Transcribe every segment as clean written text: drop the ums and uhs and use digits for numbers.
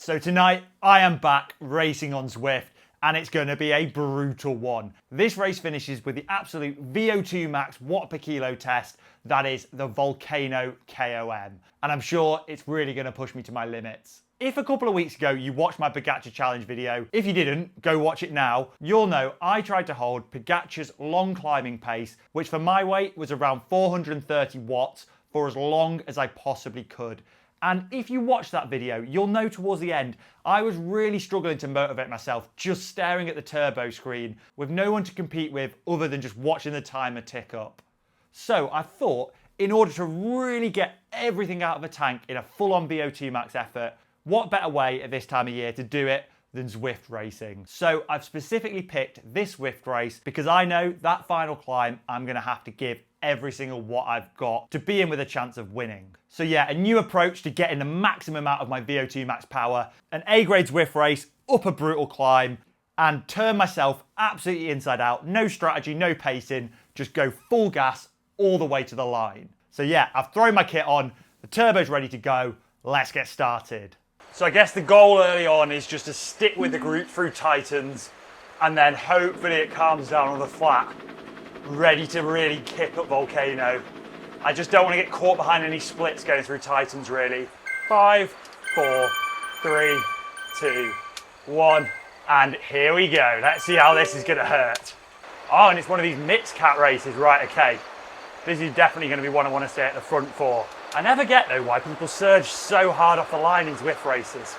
So tonight I am back racing on Zwift and it's going to be a brutal one. This race finishes with the absolute VO2 max watt per kilo test, that is the Volcano KOM. And I'm sure it's really going to push me to my limits. If a couple of weeks ago you watched my Pogacar challenge video, if you didn't, go watch it now, you'll know I tried to hold Pogacar's long climbing pace, which for my weight was around 430 watts for as long as I possibly could. And if you watch that video, you'll know towards the end, I was really struggling to motivate myself just staring at the turbo screen with no one to compete with other than just watching the timer tick up. So I thought, in order to really get everything out of the tank in a full-on VO2 max effort, what better way at this time of year to do it than Zwift racing? So I've specifically picked this Zwift race because I know that final climb I'm going to have to give every single what I've got to be in with a chance of winning. So yeah, a new approach to getting the maximum out of my VO2 max power, an A-grade Zwift race, up a brutal climb, and turn myself absolutely inside out. No strategy, no pacing, just go full gas all the way to the line. So yeah, I've thrown my kit on, the turbo's ready to go, let's get started. So I guess the goal early on is just to stick with the group through Titans and then hopefully it calms down on the flat, ready to really kick up Volcano. I just don't want to get caught behind any splits going through Titans really. 5, 4, 3, 2, 1, and here we go. Let's see how this is going to hurt. Oh, and it's one of these mixed cat races, right, okay. This is definitely going to be one I want to stay at the front for. I never get though why people surge so hard off the line in Zwift races.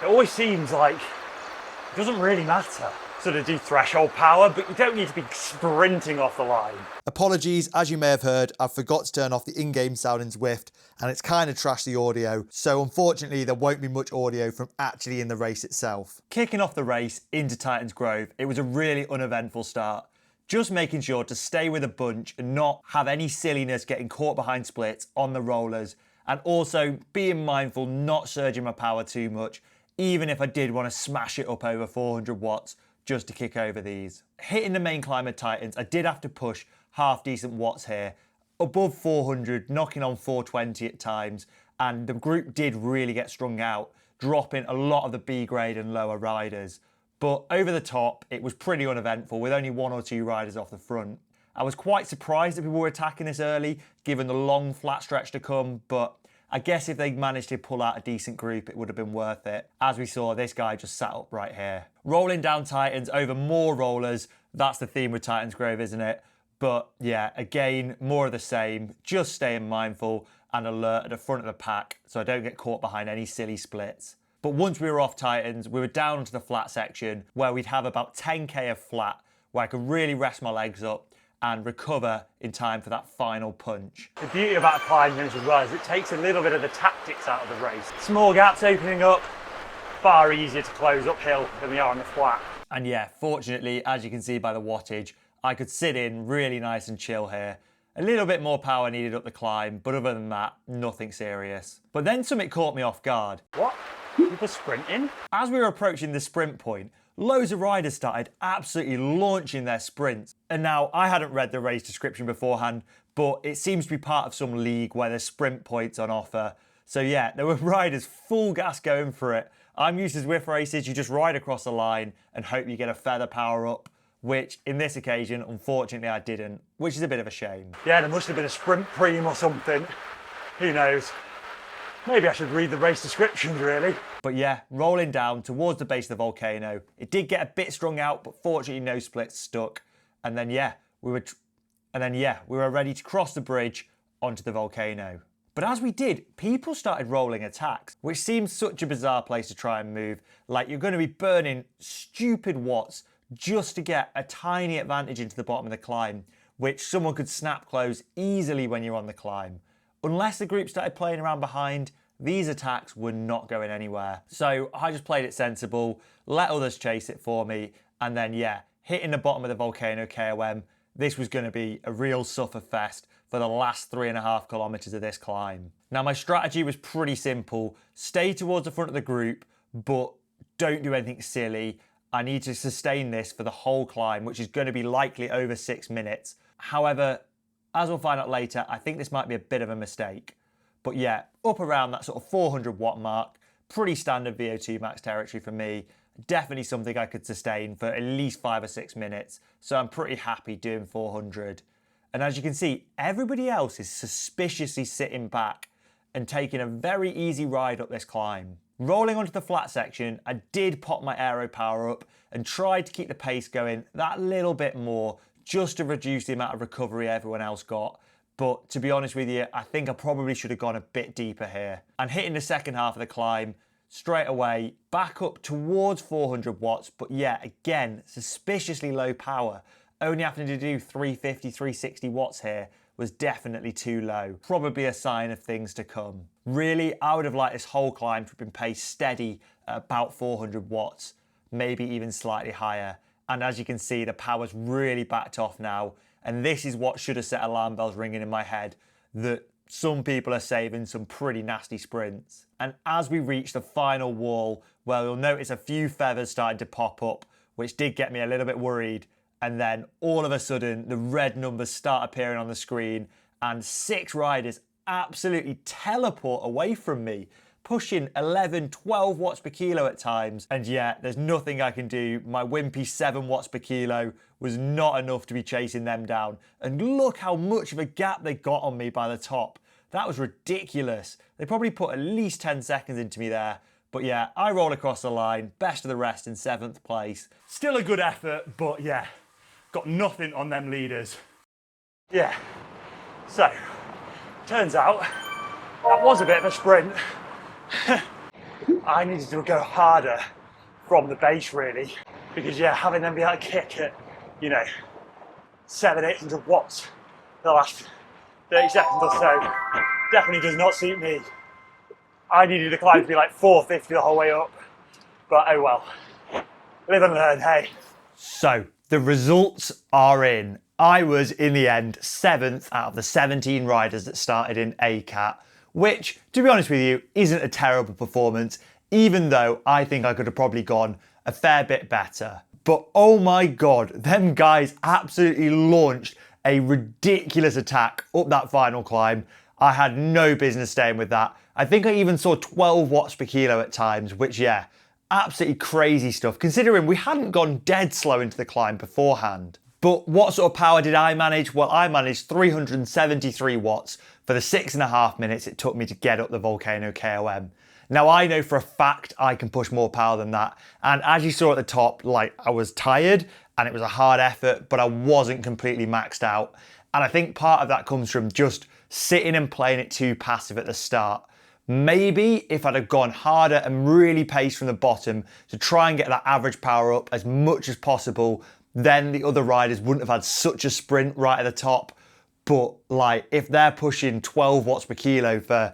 It always seems like it doesn't really matter. Sort of do threshold power, but you don't need to be sprinting off the line. Apologies, as you may have heard, I forgot to turn off the in-game sound in Zwift and it's kind of trashed the audio. So unfortunately, there won't be much audio from actually in the race itself. Kicking off the race into Titans Grove, it was a really uneventful start. Just making sure to stay with a bunch and not have any silliness getting caught behind splits on the rollers. And also being mindful not surging my power too much, even if I did want to smash it up over 400 watts just to kick over these. Hitting the main climb of Titans, I did have to push half decent watts here. Above 400, knocking on 420 at times. And the group did really get strung out, dropping a lot of the B grade and lower riders. But over the top, it was pretty uneventful with only 1 or 2 riders off the front. I was quite surprised that people were attacking this early, given the long flat stretch to come, but I guess if they managed to pull out a decent group, it would have been worth it. As we saw, this guy just sat up right here. Rolling down Titans over more rollers, that's the theme with Titans Grove, isn't it? But yeah, again, more of the same, just staying mindful and alert at the front of the pack so I don't get caught behind any silly splits. But once we were off Titans, we were down onto the flat section where we'd have about 10k of flat where I could really rest my legs up and recover in time for that final punch. The beauty about climbing as well is it takes a little bit of the tactics out of the race. Small gaps opening up, far easier to close uphill than they are on the flat. And yeah, fortunately, as you can see by the wattage, I could sit in really nice and chill here. A little bit more power needed up the climb, but other than that, nothing serious. But then something caught me off guard. What? People sprinting? As we were approaching the sprint point, loads of riders started absolutely launching their sprints. And now, I hadn't read the race description beforehand, but it seems to be part of some league where there's sprint points on offer. So yeah, there were riders full gas going for it. I'm used to Zwift races, you just ride across the line and hope you get a feather power up, which in this occasion, unfortunately I didn't, which is a bit of a shame. Yeah, there must have been a sprint preem or something. Who knows? Maybe I should read the race descriptions, really. But yeah, rolling down towards the base of the volcano. It did get a bit strung out, but fortunately no splits stuck. And then yeah, we were ready to cross the bridge onto the volcano. But as we did, people started rolling attacks, which seems such a bizarre place to try and move. Like you're going to be burning stupid watts just to get a tiny advantage into the bottom of the climb, which someone could snap close easily when you're on the climb. Unless the group started playing around behind, these attacks were not going anywhere. So I just played it sensible, let others chase it for me, and then yeah, hitting the bottom of the Volcano KOM, this was going to be a real sufferfest for the last 3.5 kilometers of this climb. Now my strategy was pretty simple. Stay towards the front of the group, but don't do anything silly. I need to sustain this for the whole climb, which is going to be likely over 6 minutes. However, as we'll find out later, I think this might be a bit of a mistake. But yeah, up around that sort of 400 watt mark, pretty standard VO2 max territory for me. Definitely something I could sustain for at least 5 or 6 minutes. So I'm pretty happy doing 400. And as you can see, everybody else is suspiciously sitting back and taking a very easy ride up this climb. Rolling onto the flat section, I did pop my aero power up and tried to keep the pace going that little bit more, just to reduce the amount of recovery everyone else got. But to be honest with you, I think I probably should have gone a bit deeper here. And hitting the second half of the climb, straight away, back up towards 400 watts, but yeah, again, suspiciously low power. Only having to do 350, 360 watts here was definitely too low. Probably a sign of things to come. Really, I would have liked this whole climb to have been paced steady at about 400 watts, maybe even slightly higher. And as you can see, the power's really backed off now. And this is what should have set alarm bells ringing in my head, that some people are saving some pretty nasty sprints. And as we reach the final wall, well, you'll notice a few feathers started to pop up, which did get me a little bit worried. And then all of a sudden, the red numbers start appearing on the screen and 6 riders absolutely teleport away from me, pushing 11, 12 watts per kilo at times. And yeah, there's nothing I can do. My wimpy 7 watts per kilo was not enough to be chasing them down. And look how much of a gap they got on me by the top. That was ridiculous. They probably put at least 10 seconds into me there. But yeah, I roll across the line, best of the rest in 7th place. Still a good effort, but yeah, got nothing on them leaders. Yeah, so turns out that was a bit of a sprint. I needed to go harder from the base really, because yeah, having them be able to kick at, you know, 700-800 watts the last 30 seconds or so definitely does not suit me. I needed the climb to be like 450 the whole way up, but oh well, live and learn, hey. So the results are in. I was, in the end, 7th out of the 17 riders that started in A-cat, which, to be honest with you, isn't a terrible performance, even though I think I could have probably gone a fair bit better. But oh my God, them guys absolutely launched a ridiculous attack up that final climb. I had no business staying with that. I think I even saw 12 watts per kilo at times, which, yeah, absolutely crazy stuff, considering we hadn't gone dead slow into the climb beforehand. But what sort of power did I manage? Well, I managed 373 watts for the 6.5 minutes it took me to get up the Volcano KOM. Now, I know for a fact I can push more power than that. And as you saw at the top, like, I was tired and it was a hard effort, but I wasn't completely maxed out. And I think part of that comes from just sitting and playing it too passive at the start. Maybe if I'd have gone harder and really paced from the bottom to try and get that average power up as much as possible, then the other riders wouldn't have had such a sprint right at the top. But like, if they're pushing 12 watts per kilo for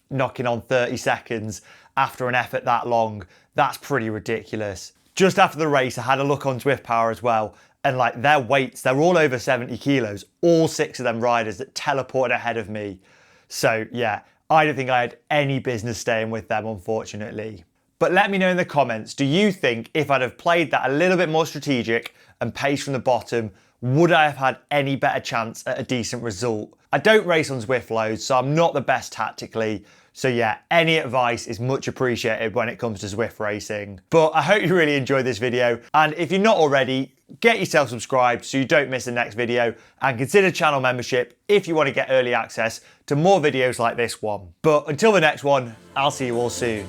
knocking on 30 seconds after an effort that long, that's pretty ridiculous. Just after the race, I had a look on Zwift Power as well, and like their weights, they're all over 70 kilos, all 6 of them riders that teleported ahead of me. So yeah, I don't think I had any business staying with them, unfortunately. But let me know in the comments, do you think if I'd have played that a little bit more strategic and paced from the bottom, would I have had any better chance at a decent result? I don't race on Zwift loads, so I'm not the best tactically. So yeah, any advice is much appreciated when it comes to Zwift racing. But I hope you really enjoyed this video. And if you're not already, get yourself subscribed so you don't miss the next video, and consider channel membership if you want to get early access to more videos like this one. But until the next one, I'll see you all soon.